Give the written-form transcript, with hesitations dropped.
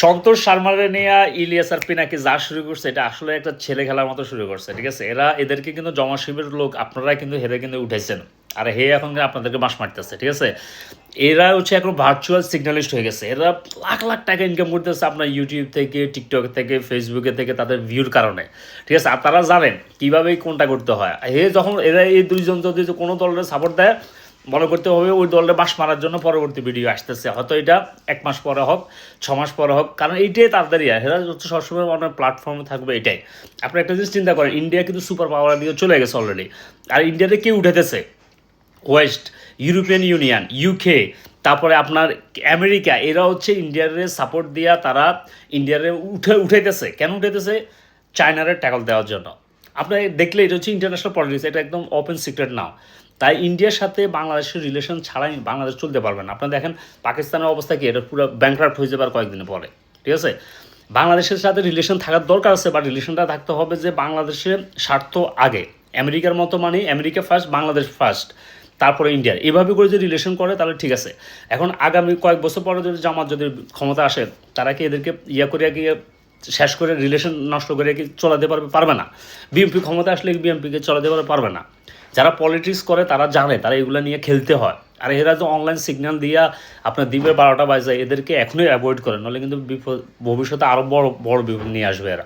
সন্তোষ শর্মারে নিয়ে ইলিয়াস আর পিনাকি যা শুরু করছে এটা আসলে একটা ছেলে খেলার মতো শুরু করছে, ঠিক আছে। এদেরকে কিন্তু জমা শিবির লোক আপনারা কিন্তু হেরে কিন্তু উঠেছেন, আর হে এখন আপনাদেরকে বাঁশ মারতেছে, ঠিক আছে। এরা হচ্ছে এখন ভার্চুয়াল সিগন্যালিস্ট হয়ে গেছে। এরা লাখ লাখ টাকা ইনকাম করতেছে আপনার ইউটিউব থেকে, টিকটক থেকে, ফেসবুকে থেকে, তাদের ভিউর কারণে, ঠিক আছে। আর তারা জানেন কীভাবে কোনটা করতে হয়। যখন এরা এই দুইজন যদি কোনো দলের সাপোর্ট দেয়, মনে করতে হবে ওই দলটা বাঁশ মারার জন্য পরবর্তী ভিডিও আসতেছে, হয়তো এটা 1 মাস পরে হোক, 6 মাস পরে হোক, কারণ এইটাই তাড়াতাড়ি। এরা হচ্ছে সবসময় অনেক প্ল্যাটফর্মে থাকবে এটাই। আপনি একটা জিনিস চিন্তা করেন, ইন্ডিয়া কিন্তু সুপার পাওয়ার দিয়ে চলে গেছে অলরেডি, আর ইন্ডিয়াতে কে উঠেতেছে? ওয়েস্ট, ইউরোপিয়ান ইউনিয়ন, ইউকে, তারপরে আপনার আমেরিকা, এরা হচ্ছে ইন্ডিয়ারে সাপোর্ট দিয়া তারা ইন্ডিয়ারে উঠাইতেছে। কেন উঠাইতেছে? চায়নারে ট্যাকল দেওয়ার জন্য। আপনার দেখলে এটা হচ্ছে ইন্টারন্যাশনাল পলিটিক্স, এটা একদম ওপেন সিক্রেট নাও। তাই ইন্ডিয়ার সাথে বাংলাদেশের রিলেশন ছাড়াই বাংলাদেশ চলতে পারবে না। আপনার দেখেন পাকিস্তানের অবস্থা কি, এটা পুরো ব্যাংক্রাফ্ট হয়ে যাবে আর কয়েকদিন পরে, ঠিক আছে। বাংলাদেশের সাথে রিলেশন থাকার দরকার আছে, বাট রিলেশনটা থাকতে হবে যে বাংলাদেশের স্বার্থ আগে, আমেরিকার মতো, মানে আমেরিকা ফার্স্ট, বাংলাদেশ ফার্স্ট, তারপরে ইন্ডিয়ার। এভাবে করে যদি রিলেশন করে তাহলে ঠিক আছে। এখন আগামী কয়েক বছর পরে যদি জামাত যদি ক্ষমতা আসে, তারা কি এদেরকে করিয়া গিয়ে শেষ করে রিলেশন নষ্ট করে কি চলাতে পারবে না। বিএনপি ক্ষমতা আসলে বিএনপিকে চলাতে পারবে না। যারা পলিটিক্স করে তারা জানে তারা এগুলো নিয়ে খেলতে হয়। আর এরা তো অনলাইন সিগন্যাল দিয়া আপনার দ্বীপের 12টা বাজে, এদেরকে এখনই অ্যাভয়েড করেন, নাহলে কিন্তু ভবিষ্যতে আরও বড় বড় বিপদ নিয়ে আসবে এরা।